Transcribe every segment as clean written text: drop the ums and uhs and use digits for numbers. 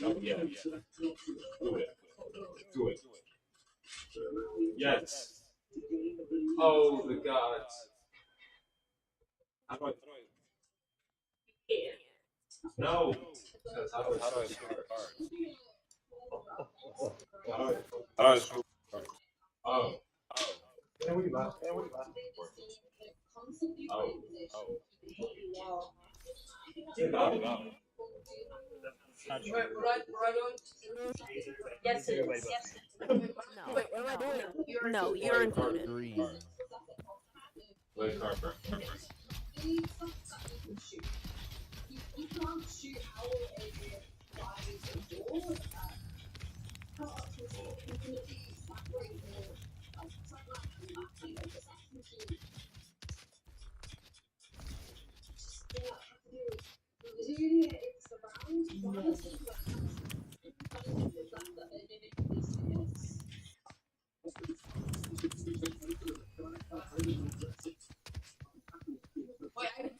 Oh, yeah. Do it. Do it. Yes. Oh, the gods. How do I? No. How do I switch cards? How do I switch cards? Oh. Yeah, we left. Oh. Oh. Yes, it is. No. Wait, what am I doing? No, you're included. Green. Play card first.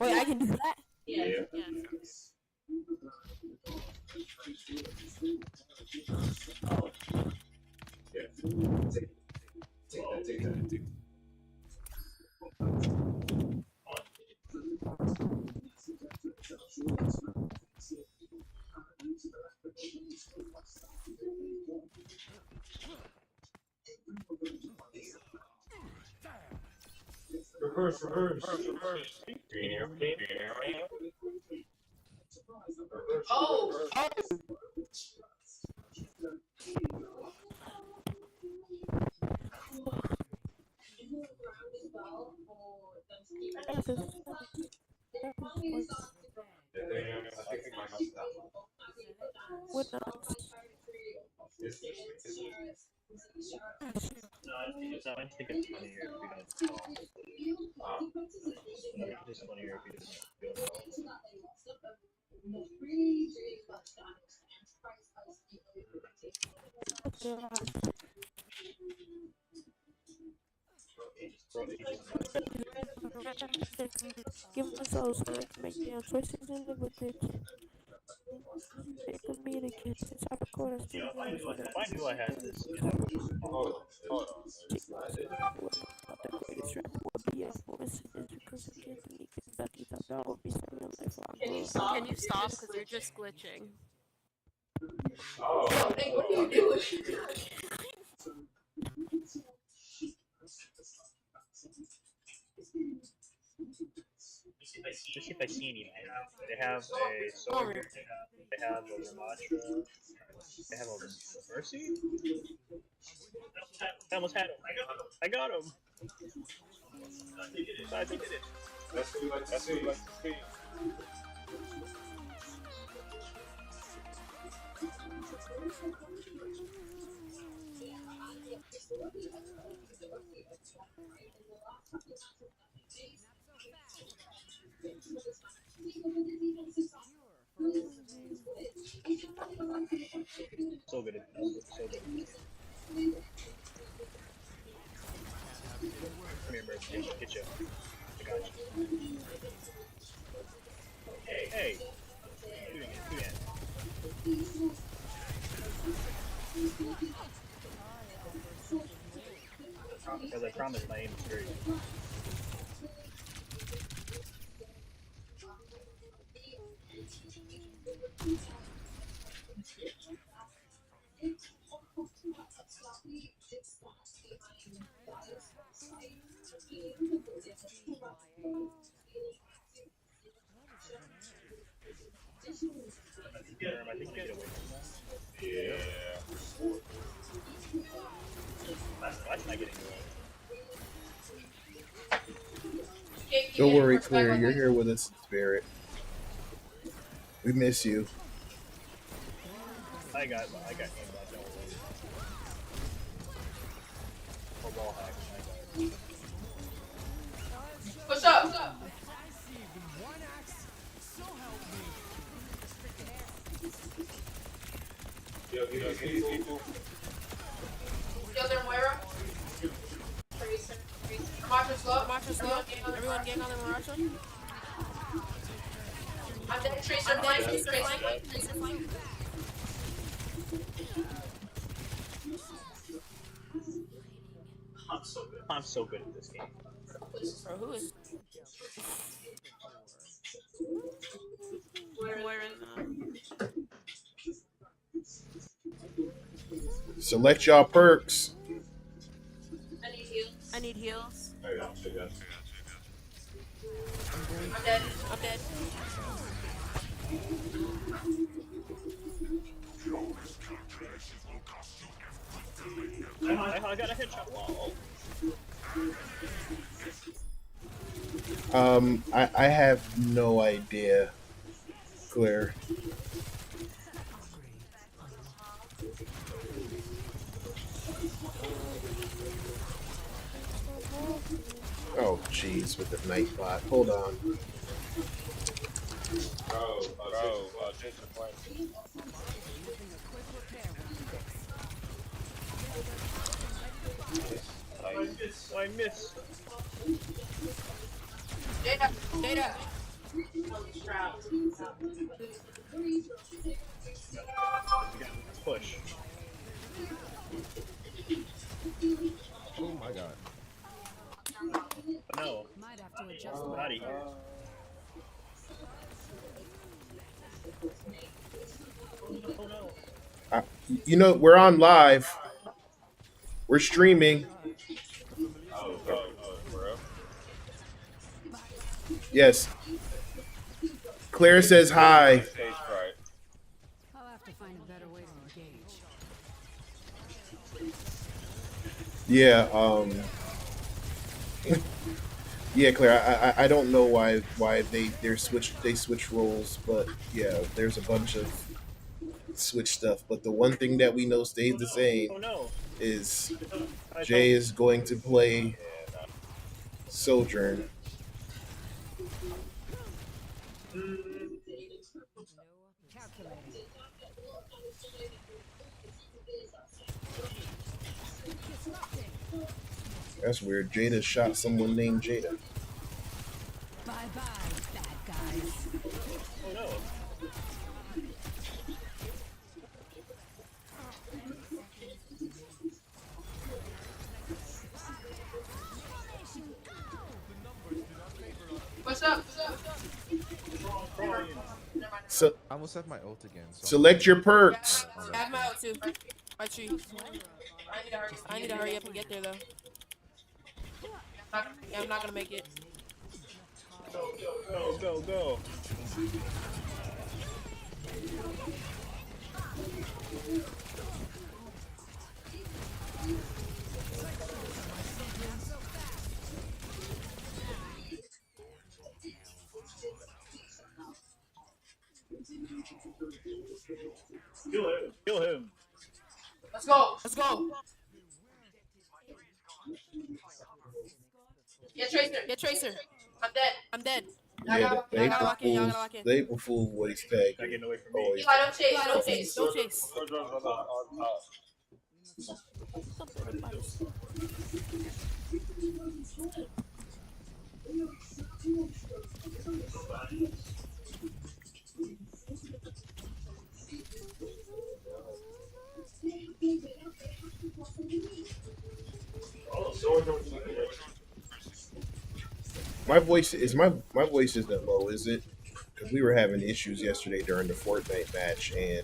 Wait, I can do that? Yeah. Yeah. Take that. Reverse. Green arrow. Oh! What nuts? I think it's funnier if you don't call. It's just funnier if you don't call. Give myself so I can make the choices and live with it. Take with me to kids. It's out of court. If I knew I had this, Hold on. The greatest rap would be influence is because of kids and because Becky thought that would be something lifelong. Can you stop? Because you're just glitching. Oh. Hey, what are you doing? just if I see any, they have a sword, they have a Ramatra, they have a Mercy? I almost had him. I got him. I did it. That's what we like to see. So good. So good. Come here, bird. Get you. I got you. Hey. Do it. Because I promise my aim is great. I think get away from that. Yeah. That's not getting away. Don't worry, Claire. You're here with us in spirit. We miss you. I got him. Don't worry. Or wall hack. Push up! Yo, people. Yo, there, Moira. Ramatra slow. Everyone gang on the Maracha. I'm dead. Tracer flank. I'm so good at this game. Bro, who is Moira's Select y'all perks. I need heals. I need heals. I got you, guys. I'm dead. I'm dead. I got a headshot. Whoa. I have no idea, Claire. Oh, jeez, with the nightbot. Hold on. Jason playing. I missed. Data. Data. Let's push. Oh my god. No. Might have to adjust I'm my out of here. Oh no. You know, we're on live. We're streaming. Bro. Yes. Claire says hi. Stage fright. I'll have to find a better way to engage. Yeah, yeah, Claire. I don't know why they switch roles, but yeah, there's a bunch of switch stuff. But the one thing that we know stays the same Oh no. is I Jay thought- is going to play Sojourn. Calculating. That's weird. Jada shot someone named Jada. Bye bye, bad guys. Oh no. What's up? So I almost have my ult again. So select your perks. I have my out too. My tree. I need to hurry up and get there though. Yeah, I'm not gonna make it. Go, go, go. Kill him. Kill him. Let's go. Let's go. Get Tracer. Get Tracer. I'm dead. I'm dead. Yeah, the Y'all gotta lock in, y'all gotta lock in. The April Fool what he's tagged. Not getting away from me. Always. Eli, don't chase. Eli, Don't chase. Don't chase. Sojourn's on top. Something about this. My voice isn't low, is it? Because we were having issues yesterday during the Fortnite match, and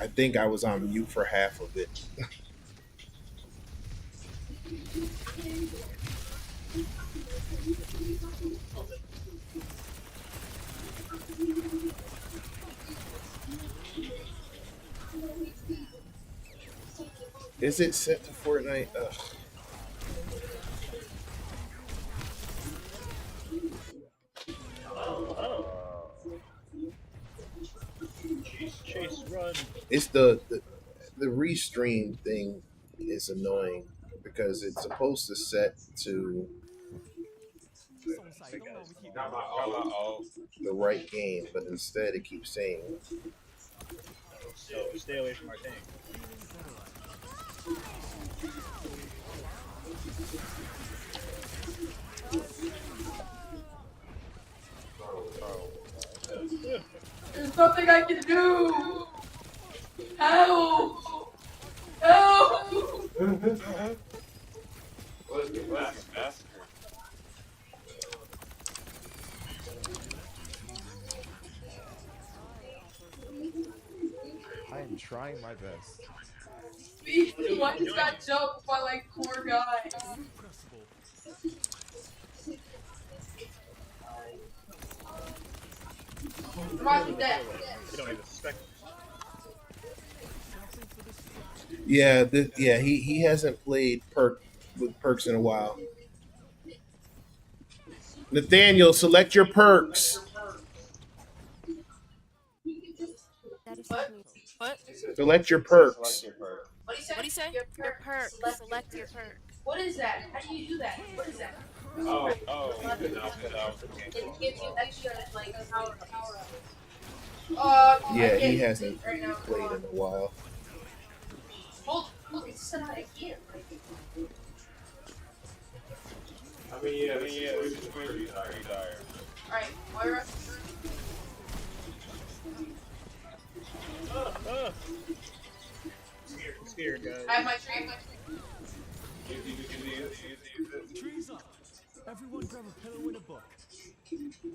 I think I was on mute for half of it. Is it set to Fortnite? Ugh. Chase, run. It's the restream thing is annoying because it's supposed to set to Got my ult. the right game, but instead it keeps saying So stay away from our tank. There's nothing I can do. Help! Help! What is the massacre? I am trying my best. Why just got jumped by like 4 guys? Roger that. You don't even suspect. Yeah, he hasn't played with perks in a while. Nathaniel, select your perks. Daddy said me. What? Select your perks. What do you say? What do you say? Your perk. Select your perk. What is that? How do you do that? What is that? Oh, It gives you extra like power up. Yeah, he hasn't played in a while. Look, it's set out again. I mean, yeah, this is pretty dire. Alright, Moira. I'm scared, guys. I have my tree. Trees up. Everyone grab a pillow and a book.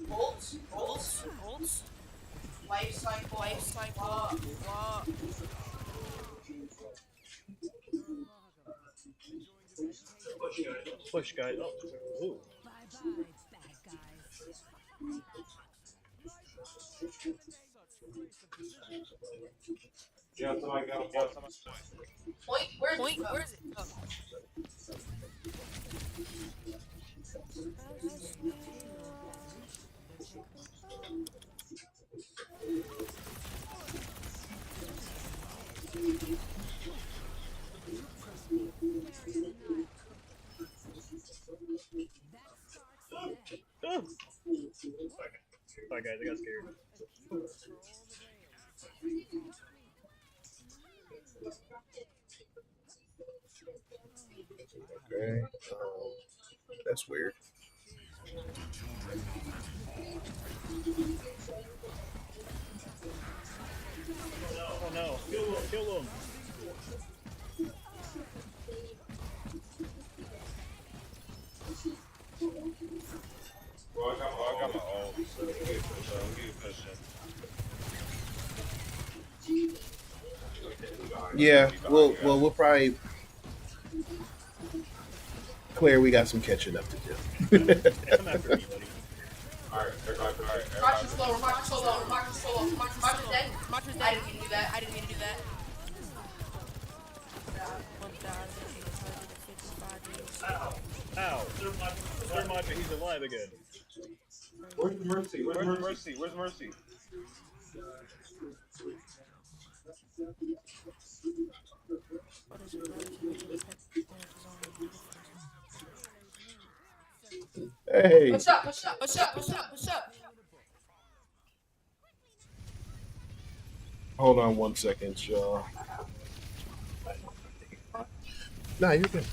Bolts. Holds. Life cycle. Wow. Push, guys. Oh, ooh. Bye-bye, bad guys. Yeah, somebody got a Point. Where is it? Oh. Oh. Sorry, guys. I got scared. Okay, that's weird. Oh no! Kill him! Well, I got my own, so we can push it. Yeah, we'll probably. Claire, we got some catching up to do. Come after me, buddy. Alright. March is slow. March is dead. March was I dead. didn't mean to do that. I didn't mean to do that. 1,855 days. Ow! Third Macho, he's alive again. Where's Mercy? Where's Mercy? What is it? Hey, Push up. hold on 1 second, y'all. Nah, you're good.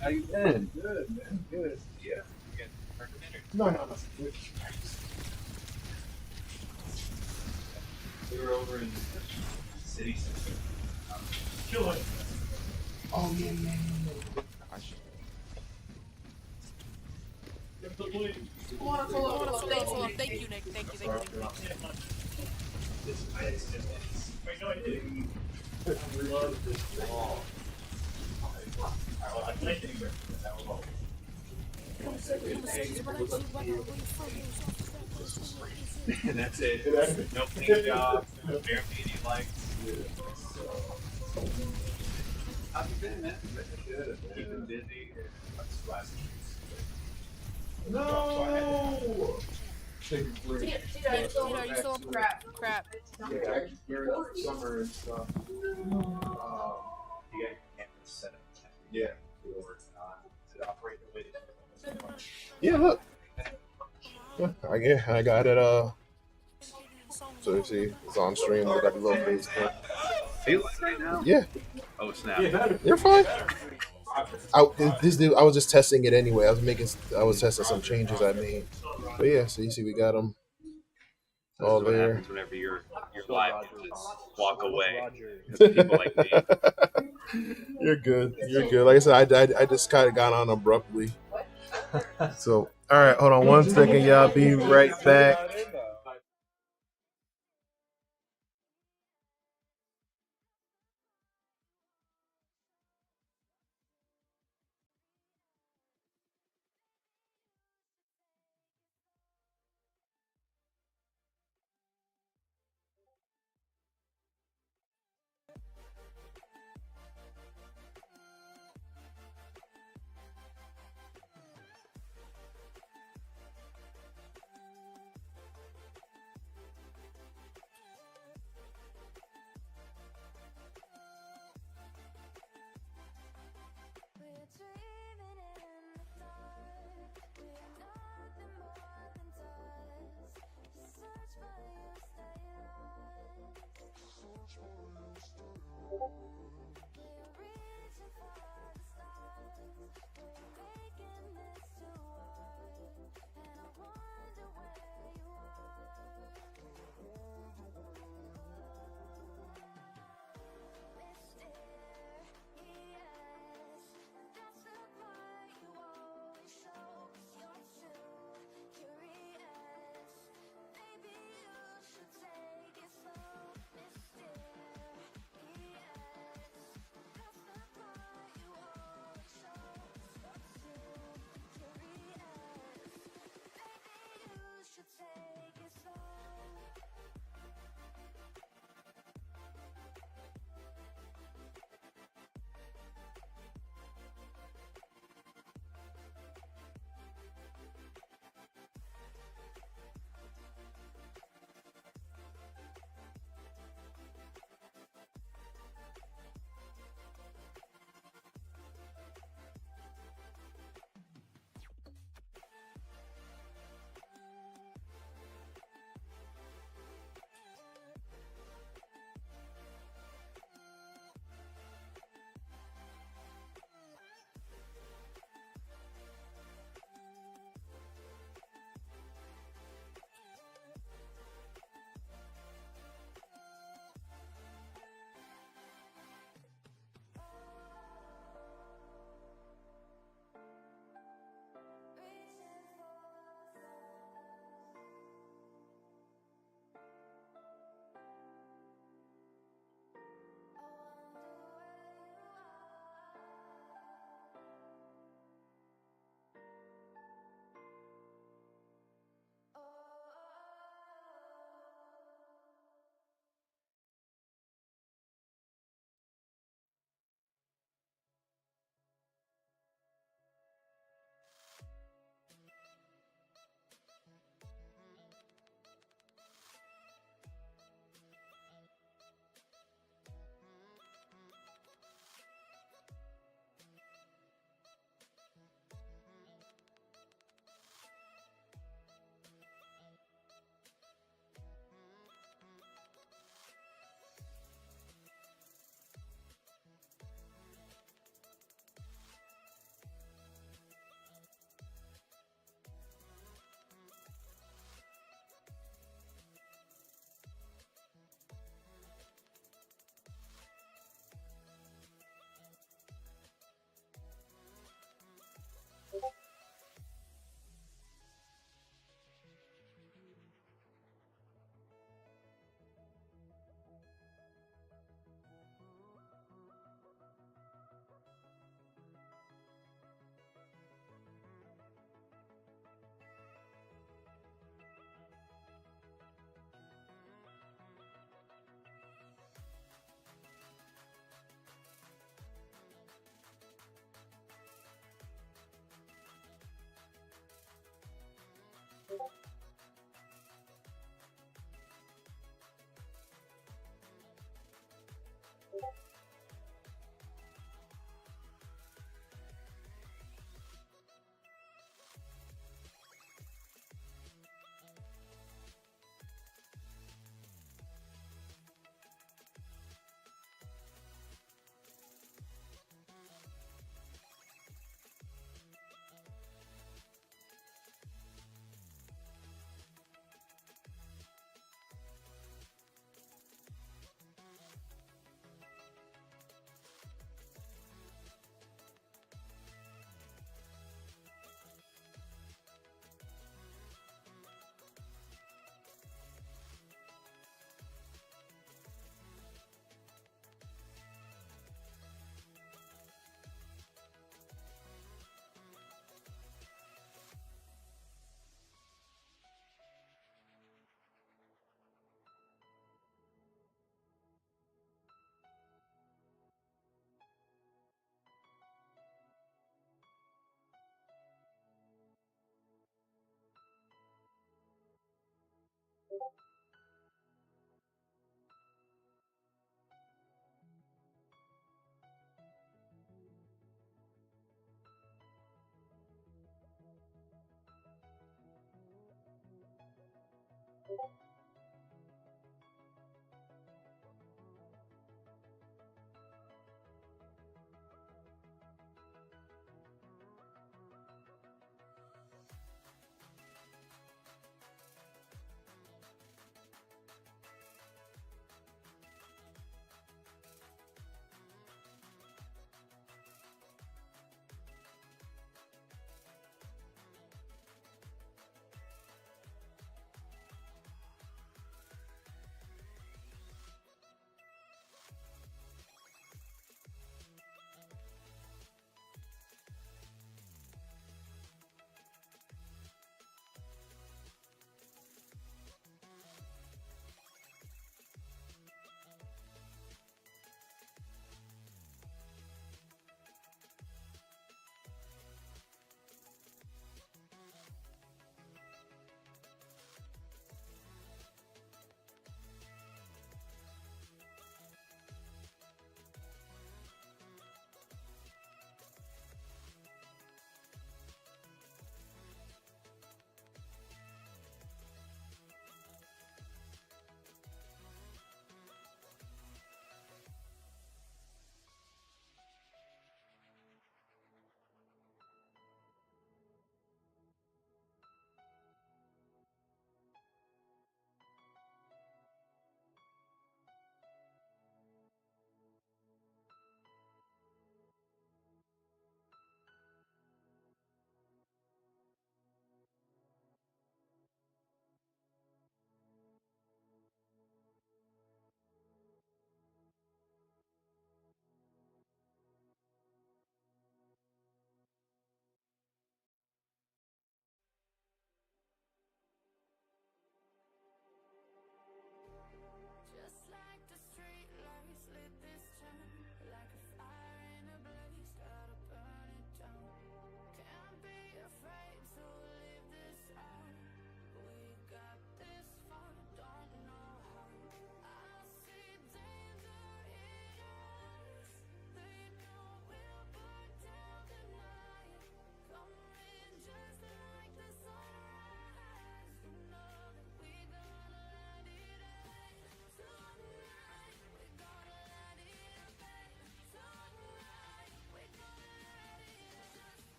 How you been? Good, man. Good. Yeah. No. We were over in the city center. Kill it. Oh, yeah. I should. Come on, pull up. Thank you, Nick. Thank you. We love this ball. I played anywhere. That was all. And that's it. No clean job. Barely any likes. How've you been, man? Good. Keeping busy. No! Dude, are you still up? Crap. Yeah, actually, gearing up for summer and stuff. You got your campus set up. Yeah. We're working on to operate the way. Yeah, look. I got it. So you see, it's on stream. I got the little face cam. Feel it right now? Yeah, Oh, snap. you're fine. I was just testing it anyway. I was testing some changes I made. But yeah, so you see, we got them. So Oh, this is what there. happens whenever your So live Roger. can just walk away. Roger. Because of people like me. You're good. You're good. Like I said, I just kind of got on abruptly. So, all right, hold on 1 second, y'all. Be right back.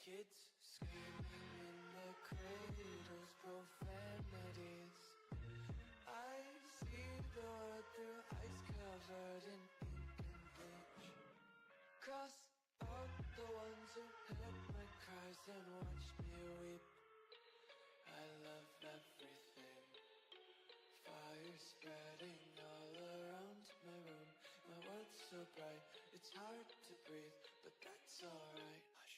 Kids screaming in their cradles, profanities. I see the world through ice covered in ink and bleach. Cross out the ones who heard my cries and watched me weep. I love everything. Fire spreading all around my room. My world's so bright, it's hard to breathe, but that's alright. Hush.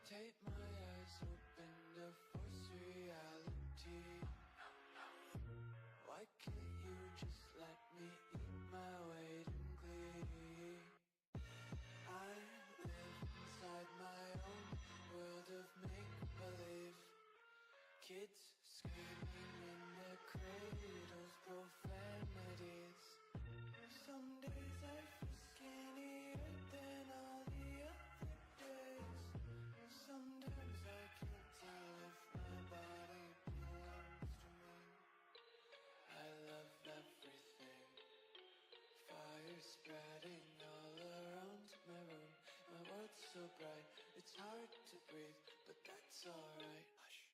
Take my eyes open to force reality. Why can't you just let me eat my weight in glee? I live inside my own world of make-believe. Kids screaming in their cradles, profanities. Some days I feel skinnier than all the other days. Sometimes I can't tell if my body belongs to me. I love everything. Fire spreading all around my room. My world's so bright, it's hard to breathe, but that's alright. Hush.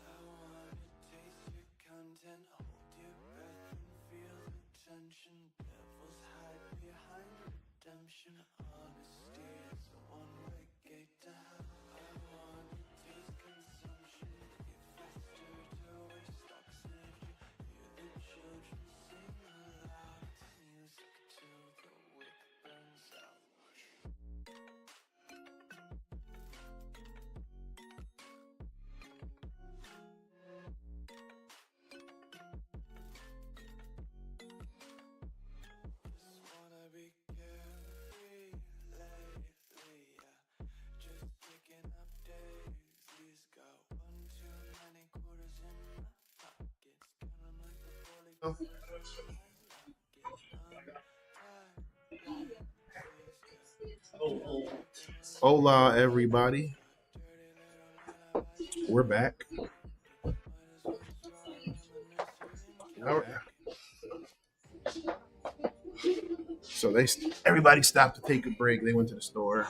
I wanna taste your content, hold your breath and feel the tension. Devils hide behind redemption. Honesty is a one-way gate to hell. I wanna taste consumption, get faster to waste oxygen. Hear the children sing aloud. It's music till the wick burns out. Just wanna be carefree lately, yeah. Just picking up daisies. Got one too many quarters in my pockets. Count 'em like the bully Oh. Hola, everybody. We're back. All right. So everybody stopped to take a break. They went to the store.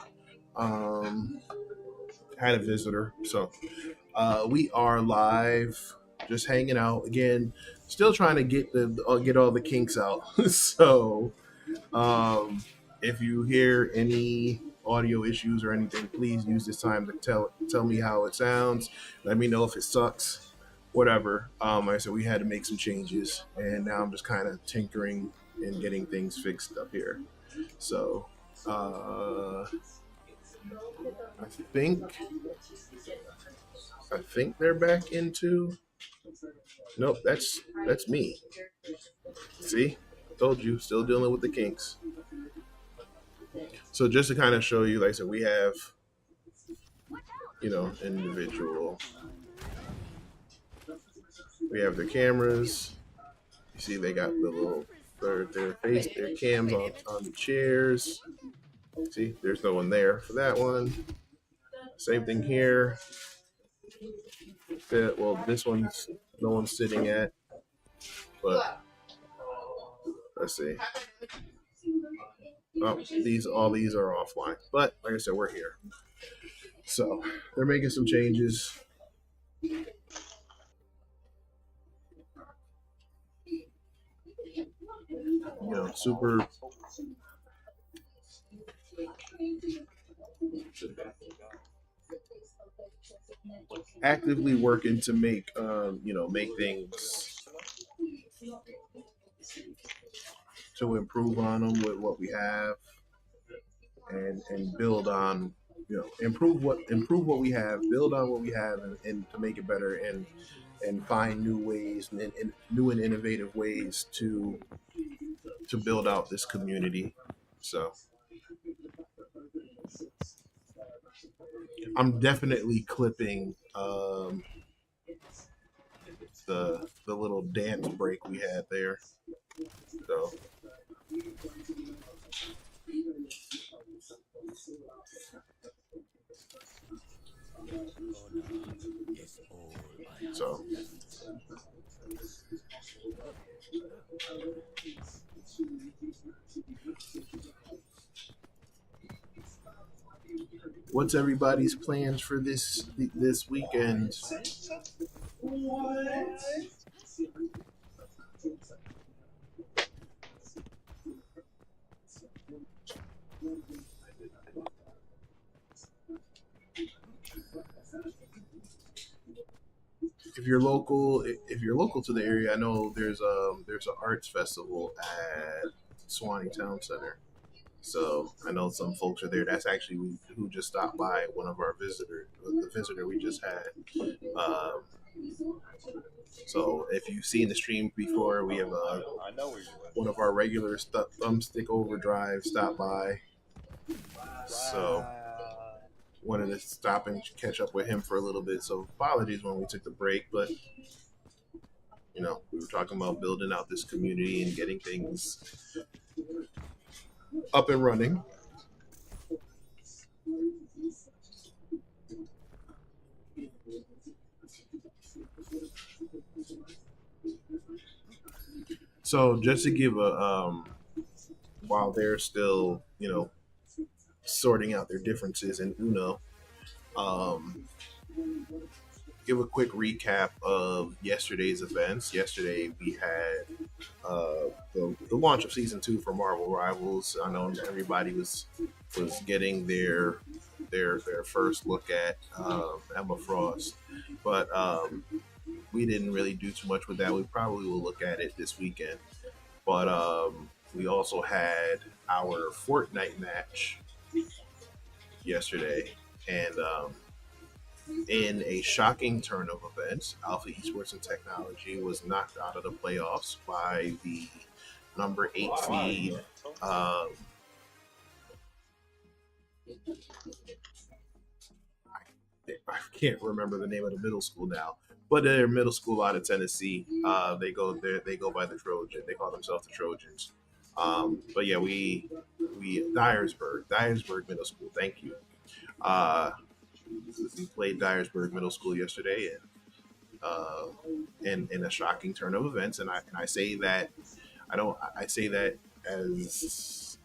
Had a visitor. So we are live, just hanging out again. Still trying to get all the kinks out. So if you hear any audio issues or anything, please use this time to tell me how it sounds. Let me know if it sucks. Whatever. Like I said, we had to make some changes, and now I'm just kind of tinkering and getting things fixed up here. So I think they're back into. Nope, that's me. See, told you, still dealing with the kinks. So just to kind of show you, like I said, we have, individual. We have the cameras. You see, they got their cams on the chairs. See, there's no one there for that one. Same thing here. This one's no one's sitting at, but let's see. Oh, all these are offline, but like I said, we're here. So they're making some changes. Super. Actively working to make things to improve on them with what we have, and build on, improve what we have, build on what we have, and to make it better, and find new ways and new and innovative ways to build out this community. So I'm definitely clipping the little dance break we had there. So Is all I so have left. what's everybody's plans for this weekend? If you're local to the area, I know there's an arts festival at Swanee Town Center. So I know some folks are there. That's actually who just stopped by. One of our the visitor we just had. Um, so if you've seen the stream before, we have I know where you went. one of our regular thumbstick overdrive stop by. So wanted to stop and catch up with him for a little bit. So apologies when we took the break, but we were talking about building out this community and getting things up and running. So just to give while they're still, sorting out their differences in Uno, um, give a quick recap of yesterday's events. Yesterday we had the launch of season 2 for Marvel Rivals. I know everybody was getting their first look at Emma Frost, but we didn't really do too much with that. We probably will look at it this weekend. But we also had our Fortnite match yesterday, and in a shocking turn of events, Alpha Esports and Technology was knocked out of the playoffs by the number 8 seed. I can't remember the name of the middle school now, but they're middle school out of Tennessee. They go there. They go by the Trojan. They call themselves the Trojans. But yeah, we Dyersburg Middle School. Thank you. Uh, we played Dyersburg Middle School yesterday, and in a shocking turn of events. And I say that I say that as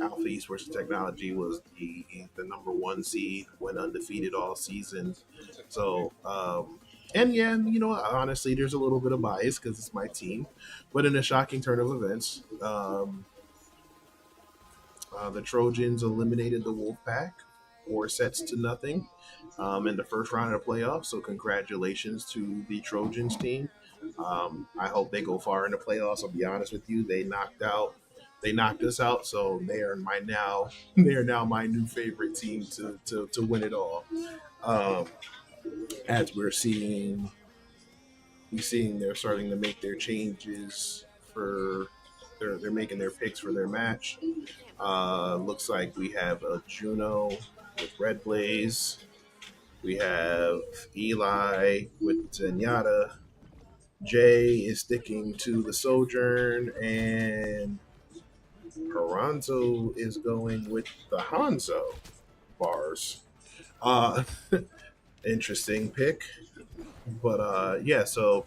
Alpha Esports Technology was the number 1 seed, went undefeated all season. So and yeah, honestly, there's a little bit of bias because it's my team, but in a shocking turn of events, the Trojans eliminated the Wolfpack 4-0 in the first round of the playoffs. So congratulations to the Trojans team. I hope they go far in the playoffs. I'll be honest with you, they knocked us out, so they are now my new favorite team to win it all. Um, as we're seeing they're starting to make their changes for they're making their picks for their match. Looks like we have a Juno with Red Blaze. We have Eli with Zenyatta. Jay is sticking to the Sojourn, and Peranzo is going with the Hanzo bars. Uh, Interesting pick. But yeah, so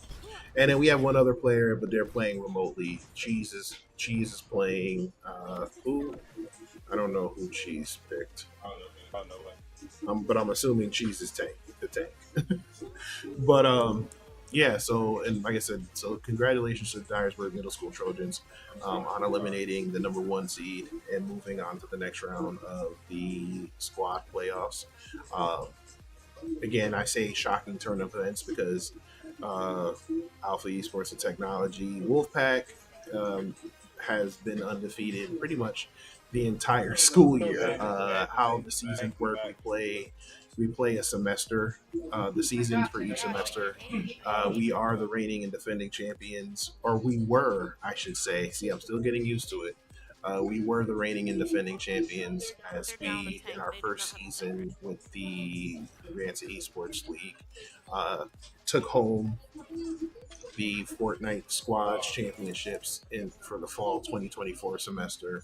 and then we have one other player, but they're playing remotely. Cheese is playing who? I don't know who Cheese picked. I don't know. But I'm assuming Cheese is the tank. But yeah, so and like I said, so congratulations to the Dyersburg Middle School Trojans on eliminating the number 1 seed and moving on to the next round of the squad playoffs. Um, Again, I say shocking turn of events because Alpha Esports and Technology, Wolfpack, has been undefeated pretty much the entire school year. How the seasons work, we play a semester. The seasons for each semester. We are the reigning and defending champions, or we were, I should say. See, I'm still getting used to it. We were the reigning and defending champions as we, in our first season with the Advanced Esports League, took home the Fortnite Squads Championships in for the fall 2024 semester,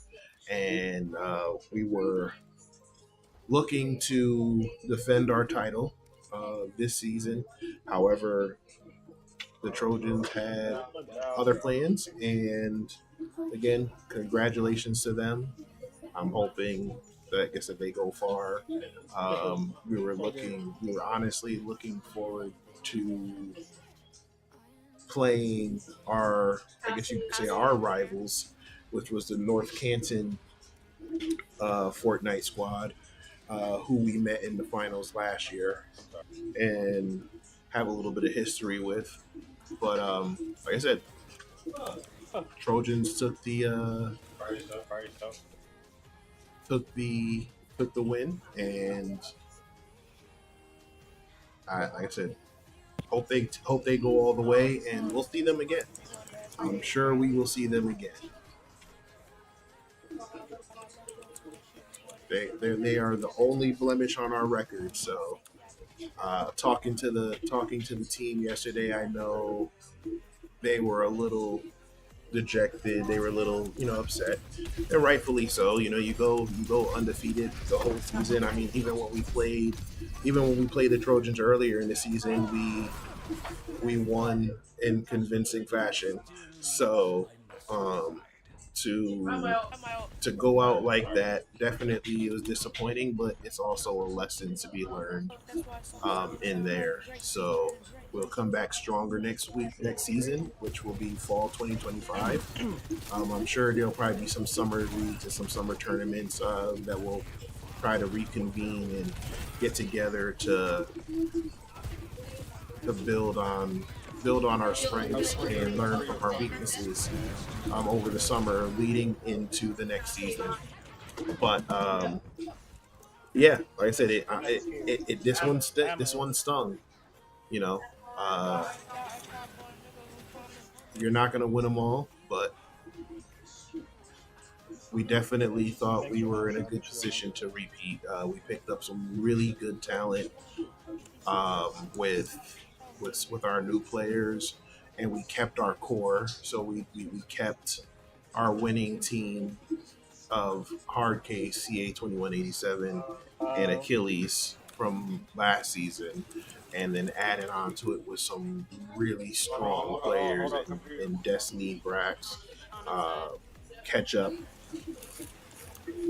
and we were looking to defend our title this season. However, the Trojans had other plans, and again, congratulations to them. I'm hoping that, I guess, if they go far, we were honestly looking forward to playing our, I guess you could say, our rivals, which was the North Canton Fortnite squad, who we met in the finals last year and have a little bit of history with. But like I said, Trojans took the took the win, and like I said, hope they go all the way, and we'll see them again. I'm sure we will see them again. They are the only blemish on our record. So, talking to the team yesterday, I know they were a little dejected. They were a little, upset, and rightfully so. You go undefeated the whole season. I mean, even when we played the Trojans earlier in the season, we won in convincing fashion. So, to to go out like that, definitely it was disappointing, but it's also a lesson to be learned in there. So we'll come back stronger next season, which will be fall 2025. I'm sure there'll probably be some summer leagues and some summer tournaments that will try to reconvene and get together to build on our strengths and learn from our weaknesses over the summer leading into the next season. But yeah, like I said, this one stung. You know, uh, you're not going to win them all, but we definitely thought we were in a good position to repeat. We picked up some really good talent with our new players, and we kept our core. So we kept our winning team of Hardcase, CA 2187, and Achilles from last season, and then added on to it with some really strong players in Destiny, Brax, uh, Ketchup,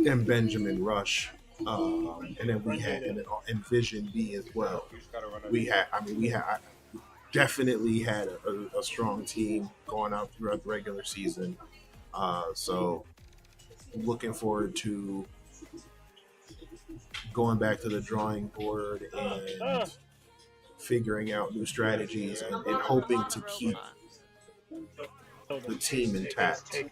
and Benjamin Rush. And then we had and Vision B as well. I definitely had a strong team going out throughout the regular season. So looking forward to going back to the drawing board and figuring out new strategies and hoping to keep the team intact.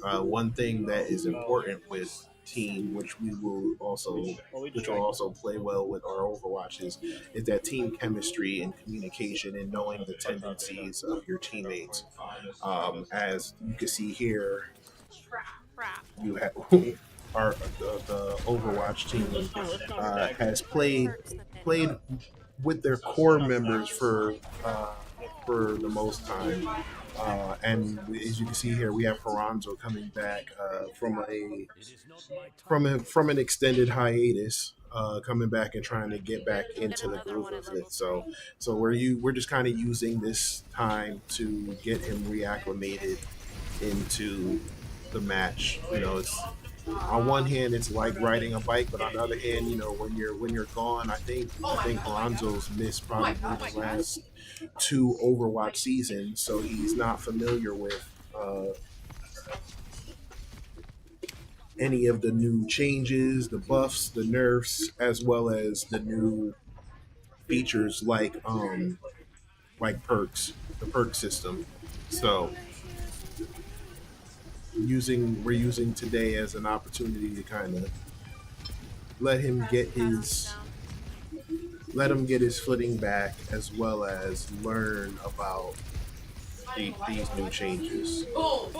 One thing that is important with team, which will also play well with our Overwatch is that team chemistry and communication and knowing the tendencies of your teammates. As you can see here, you have the Overwatch team has played with their core members for the most time. And as you can see here, we have Ferranzo coming back from an extended hiatus, coming back and trying to get back into the groove of it. So we're just kind of using this time to get him reacclimated into the match. It's on one hand it's like riding a bike, but on the other hand, when you're gone, I think Alonzo's missed probably the last two Overwatch seasons, so he's not familiar with any of the new changes, the buffs, the nerfs, as well as the new features like perks, the perk system. So we're using today as an opportunity to kind of let him get his get his footing back, as well as learn about these new changes. Boom.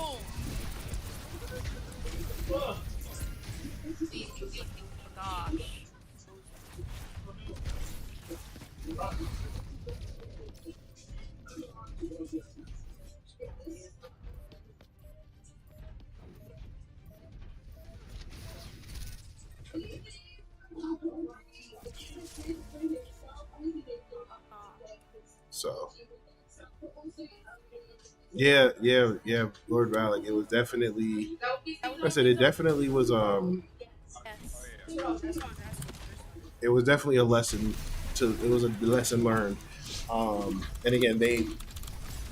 Gosh. So yeah, Lord Valak. It was definitely, like I said, it definitely was Yes. it was definitely a lesson it was a lesson learned. And again, they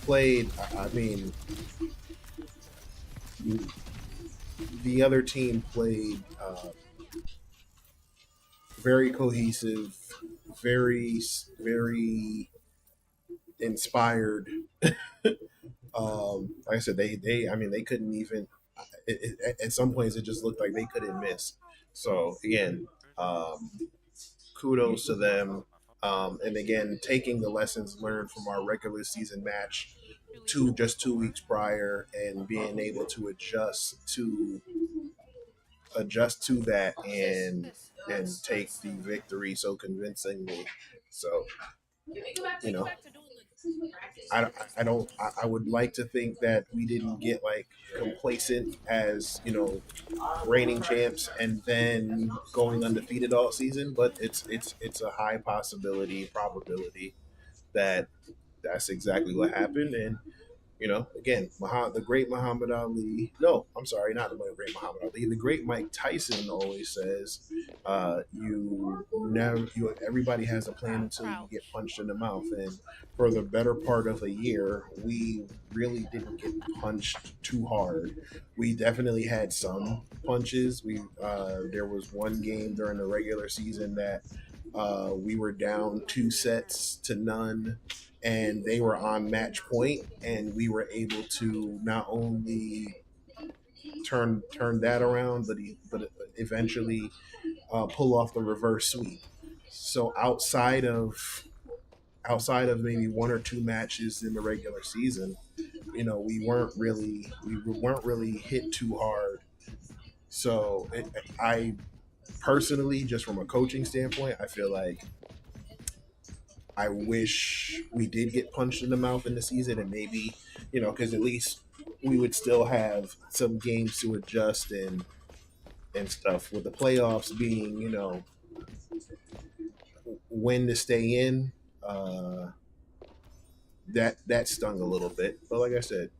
played. I mean, the other team played very cohesive, very inspired. Like I said, I mean, they couldn't even. At some points, it just looked like they couldn't miss. So again, kudos to them. And again, taking the lessons learned from our regular season match to just 2 weeks prior, and being able to adjust to that, and take the victory so convincingly. So you know, I would like to think that we didn't get like complacent as reigning champs and then going undefeated all season, but it's a high probability that that's exactly what happened. And again, the great Muhammad Ali. No, I'm sorry, not the great Muhammad Ali. The great Mike Tyson always says, "You never, everybody has a plan until you get punched in the mouth." And for the better part of a year, we really didn't get punched too hard. We definitely had some punches. There was one game during the regular season that we were down 2 sets to none, and they were on match point, and we were able to not only turn that around, but eventually pull off the reverse sweep. So outside of maybe 1 or 2 matches in the regular season, we weren't really hit too hard. So I personally, just from a coaching standpoint, I feel like I wish we did get punched in the mouth in the season, and maybe, because at least we would still have some games to adjust and stuff. With the playoffs being, when to stay in, that stung a little bit. But like I said,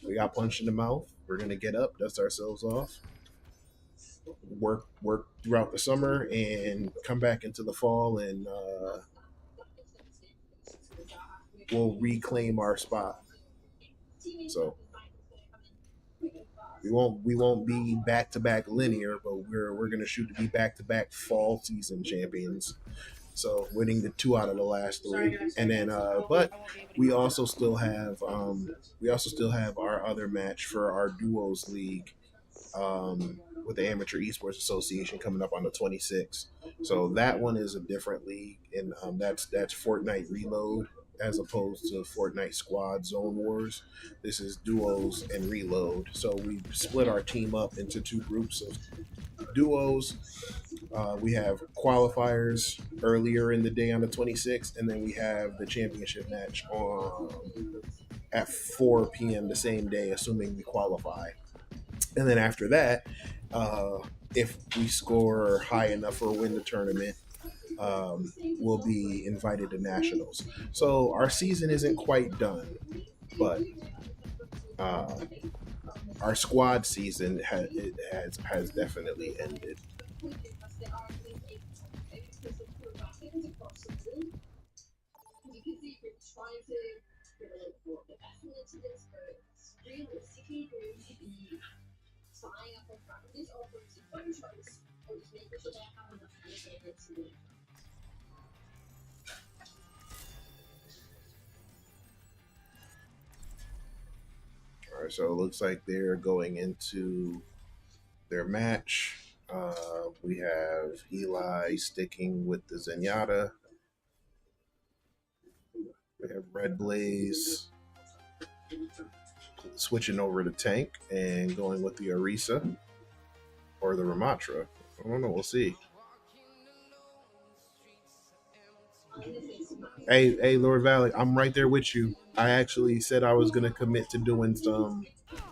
we got punched in the mouth. We're gonna get up, dust ourselves off, work throughout the summer, and come back into the fall, and we'll reclaim our spot. So we won't be back to back linear, but we're gonna shoot to be back to back fall season champions. So winning the 2 out of the last 3, and then but we also still have our other match for our duos league, with the Amateur Esports Association, coming up on the 26th. So that one is a different league, and that's Fortnite Reload as opposed to Fortnite Squad Zone Wars. This is duos and reload. So we split our team up into 2 groups of duos. We have qualifiers earlier in the day on the 26th, and then we have the championship match on at 4 p.m. the same day, assuming we qualify. And then after that, if we score high enough or win the tournament, we'll be invited to nationals. So our season isn't quite done, but uh, our squad season has definitely ended. All right, right, so it looks like they're going into their match. We have Eli sticking with the Zenyatta. We have Red Blaze switching over to tank and going with the Orisa or the Ramatra. I don't know. We'll see. Hey, Lord Valley, I'm right there with you. I actually said I was going to commit to doing some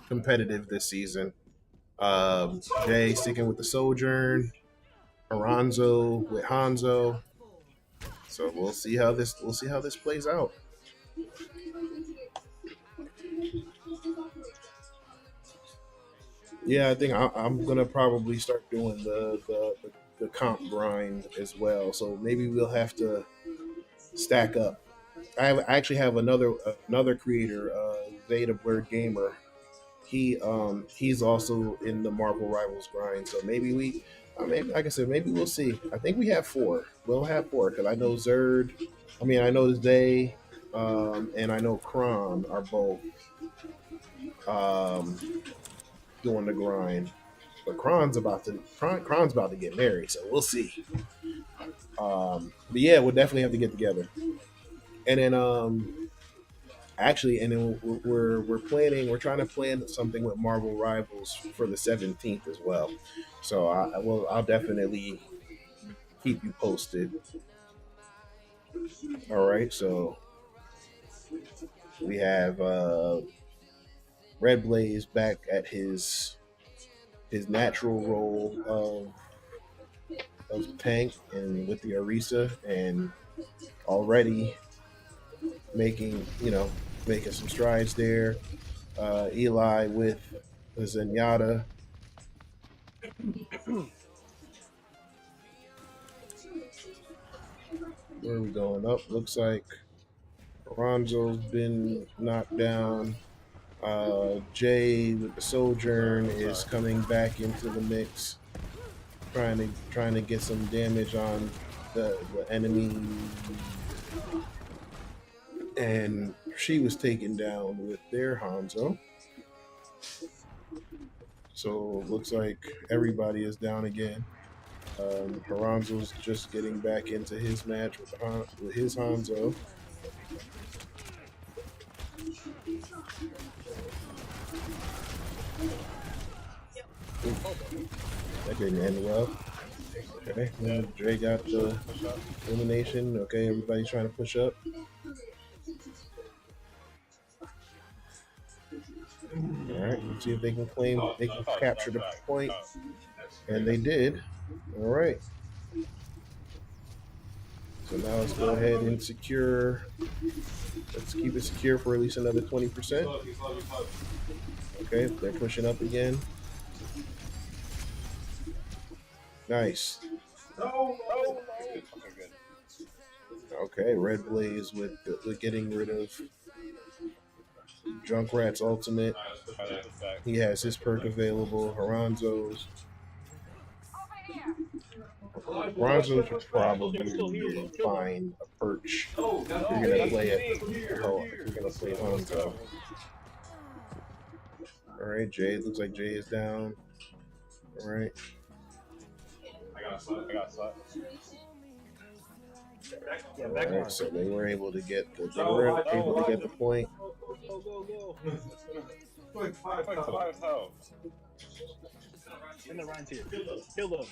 competitive this season. Jay sticking with the Sojourn, Aranzo with Hanzo. So we'll see how this plays out. Yeah, I think I'm gonna probably start doing the comp grind as well. So maybe we'll have to stack up. I actually have another creator, Zeta Bird Gamer. He's also in the Marvel Rivals grind. So maybe I mean, like I said, maybe we'll see. I think we have four. We'll have four because I know Zerd. I know Zay, and I know Kron are both um, doing the grind. But Kron's about to get married, so we'll see. But yeah, we'll definitely have to get together. And then and then we're trying to plan something with Marvel Rivals for the 17th as well. So I'll definitely keep you posted. All right, so we have Red Blaze back at his natural role of tank and with the Orisa and already making some strides there. Eli with the Zenyatta. Where are we going up? Looks like Ronzo's been knocked down. Jay with the Sojourn is coming back into the mix, trying to get some damage on the enemy, and she was taken down with their Hanzo. So looks like everybody is down again. Haranzo's just getting back into his match with his Hanzo. That didn't end well. Okay, Dre got the elimination. Okay, everybody's trying to push up. All right, let's see if they can capture the point. And they did. All right. So now let's go ahead and secure. Let's keep it secure for at least another 20%. Okay, they're pushing up again. Nice. Okay, Red Blaze with getting rid of Junkrat's ultimate. He has his perk available. Haranzo's would probably find a perch. If you're gonna play it. If you're gonna play Hanzo. All right, Jay. Looks like Jay is down. All right. I got slot. All right, so they were able to get the point. Go. In the Ryan's here. Kill them.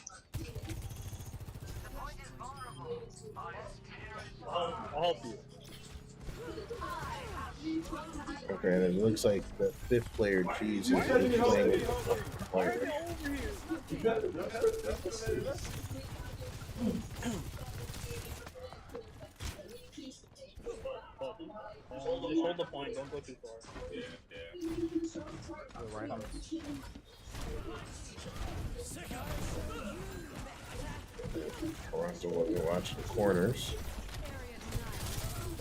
I'll help you. Okay, and it looks like the fifth player, Cheese, is playing with the point. Just hold the point, don't go too far. Right on. Toronto will watch the corners.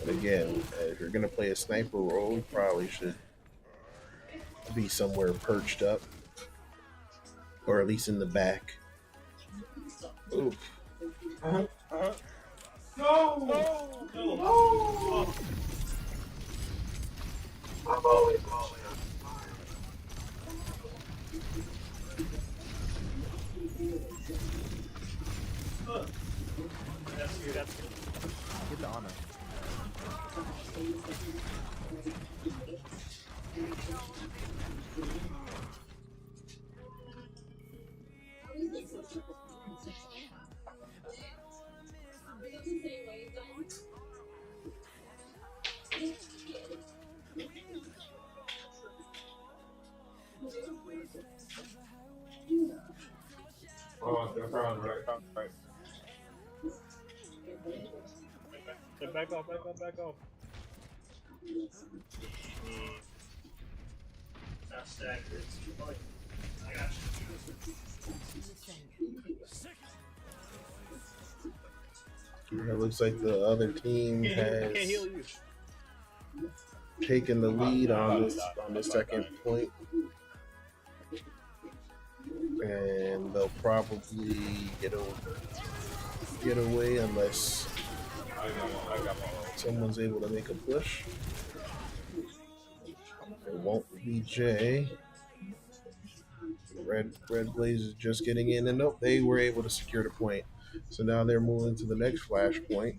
And again, if you're going to play a sniper role, you probably should be somewhere perched up. Or at least in the back. Oof. No! Oh, they're around, right? Right. Back off, back off, back off. It looks like the other team I can't has heal you. taken the lead on the second point, and they'll probably get away unless someone's able to make a push. It won't be Jay. Red Blaze is just getting in, and nope, they were able to secure the point. So now they're moving to the next flash point.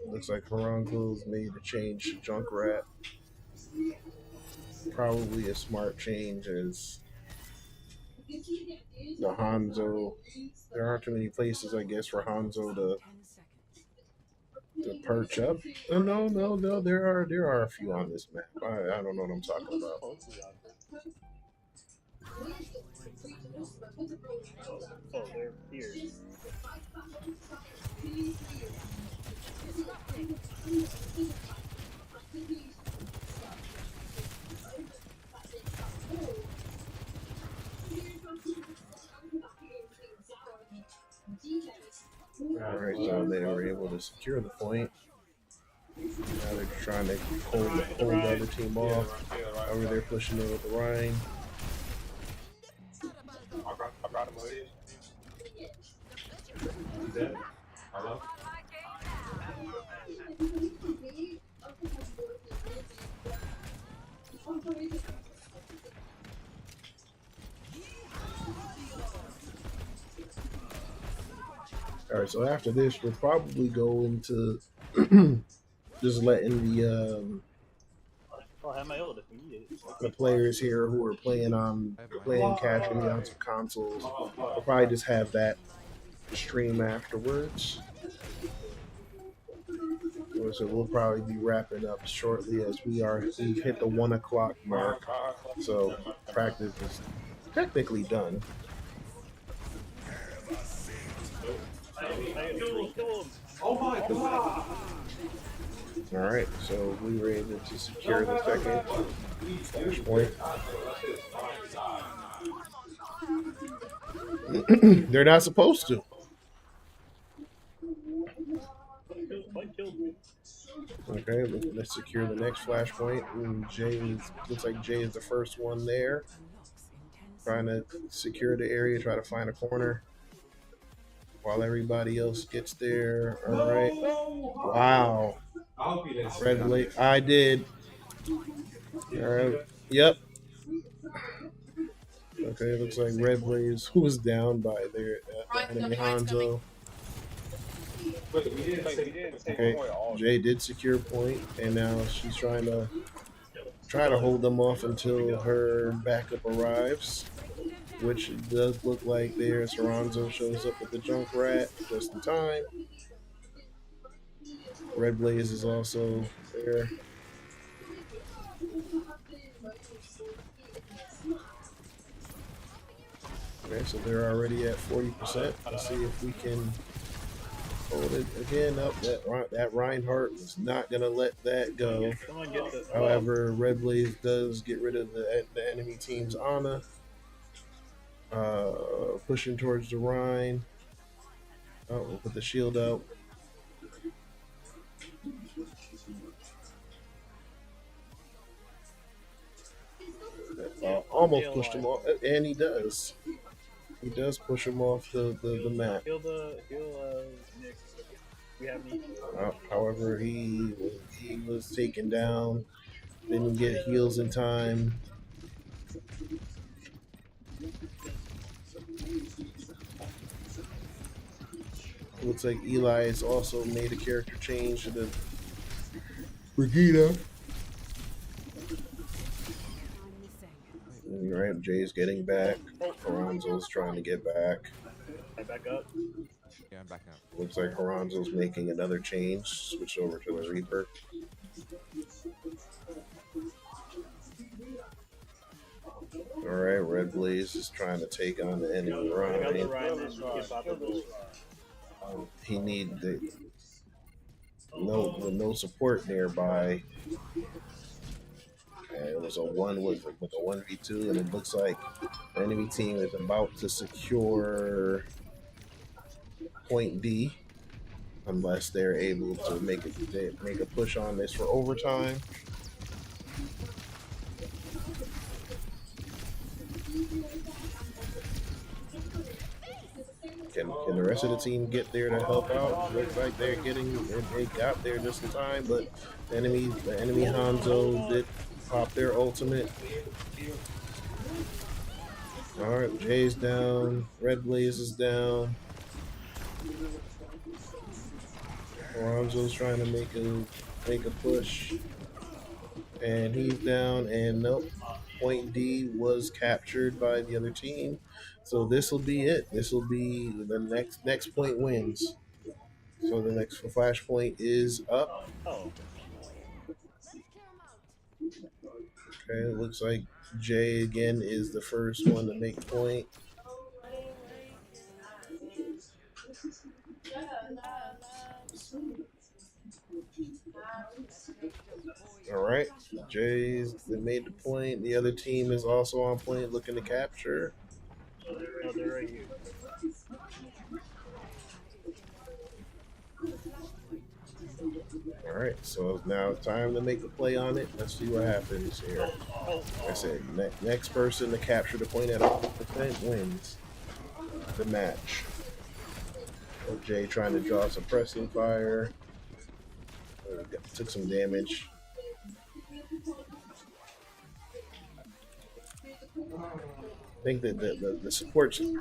Looks like Harango's made a change to Junkrat. Probably a smart change as the Hanzo. There aren't too many places, I guess, for Hanzo to perch up. No. There are a few on this map. I don't know what I'm talking about. Oh, they're here. All right, so they were able to secure the point. Now they're trying to hold the other team off. Over there pushing in with the Rhine. I brought him away. He's dead. Hello? All right, so after this, we'll probably go into just letting the players here who are playing casually on some consoles. We'll probably just have that stream afterwards. So we'll probably be wrapping up shortly as we've hit the 1 o'clock mark. So practice is technically done. Oh my god! All right, so we were able to secure the second flash point. They're not supposed to. Okay, let's secure the next flashpoint. Looks like Jay is the first one there. Trying to secure the area, try to find a corner while everybody else gets there. All right. Wow. Red Blade. I did. All right. Yep. Okay, looks like Red Blaze, who was down by their enemy Hanzo. Okay, Jay did secure point, and now she's trying to hold them off until her backup arrives, which does look like there's Haranzo shows up with the Junkrat just in time. Red Blaze is also there. Okay, so they're already at 40%. Let's see if we can hold it again up. That Reinhardt is not going to let that go. However, Red Blaze does get rid of the enemy team's Ana. Pushing towards the Rhine. Oh, we'll put the shield out. Almost pushed him off, and he does. He does push him off the map. However, he was taken down. Didn't get heals in time. Looks like Eli has also made a character change to the Brigida. Right, Jay's getting back. Horanzo's trying to get back. I back up. Yeah, I'm backing up. Looks like Horanzo's making another change. Switch over to the Reaper. Alright, Red Blaze is trying to take on the enemy Rhine. He need no support nearby. And it was a one with a 1v2, and it looks like the enemy team is about to secure point D, unless they're able to make a push on this for overtime. Can the rest of the team get there to help out? Looks like they got there just in time, but the enemy Hanzo did pop their ultimate. Alright, Jay's down, Red Blaze is down. Hanzo's trying to make a push. And he's down, and nope. Point D was captured by the other team. So this will be it. This will be the next point wins. So the next flashpoint is up. Oh. Okay, it looks like Jay again is the first one to make point. All right, Jay's made the point. The other team is also on point, looking to capture. No, they're right here. All right, so now it's time to make the play on it. Let's see what happens here. Like I said, next person to capture the point at 100% wins the match. Jay trying to draw suppressing fire. Took some damage. I think that the support should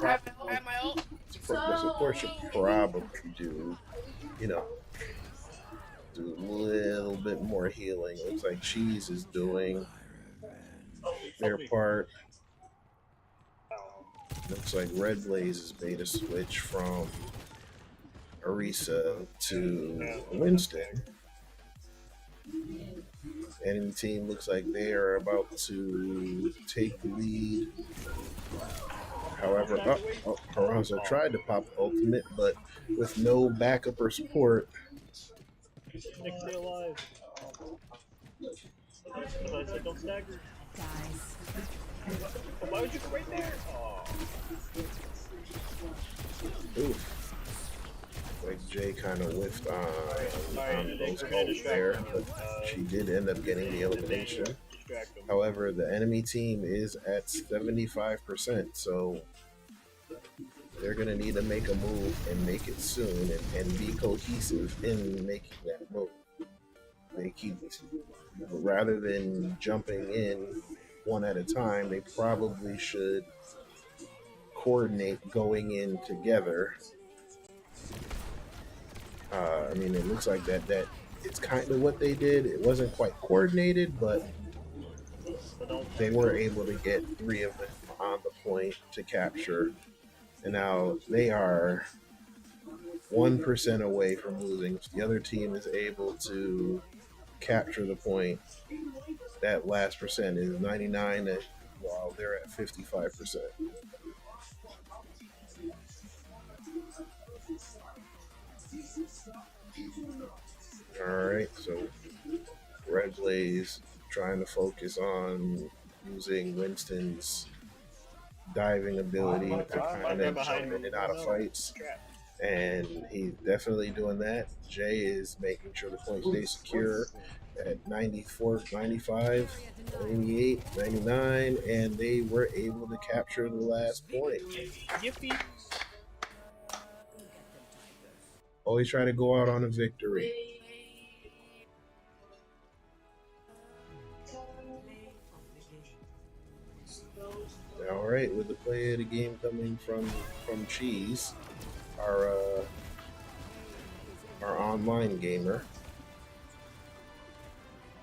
probably do, do a little bit more healing. Looks like Cheese is doing their part. Looks like Red Blaze has made a switch from Orisa to Winston. Enemy team looks like they are about to take the lead. However, Horanzo tried to pop ultimate, but with no backup or support. Nick, stay alive. I said don't stagger. Guys. Why would you go right there? Oof. Like Jay kind of whiffed on those ults there, but she did end up getting the elimination. However, the enemy team is at 75%, so they're going to need to make a move and make it soon and be cohesive in making that move. They keep, rather than jumping in one at a time, they probably should coordinate going in together. I mean, it looks like that it's kind of what they did. It wasn't quite coordinated, but they were able to get 3 of them on the point to capture. And now they are 1% away from losing. If the other team is able to capture the point, that last percent is 99, while they're at 55%. Alright, so Red Blaze trying to focus on using Winston's diving ability to kind of jump in and out of fights. And he's definitely doing that. Jay is making sure the point stays secure at 94, 95, 98, 99, and they were able to capture the last point. Yippee! Always try to go out on a victory. All right, with the play of the game coming from Cheese, our online gamer.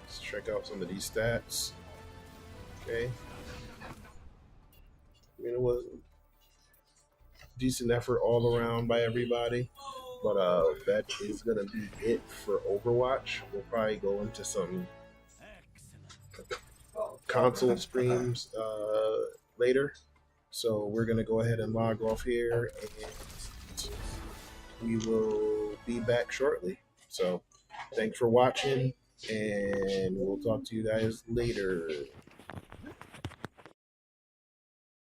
Let's check out some of these stats. Okay, mean, it was decent effort all around by everybody. But that is gonna be it for Overwatch. We'll probably go into some console streams later. So we're gonna go ahead and log off here, and we will be back shortly. So thanks for watching, and we'll talk to you guys later.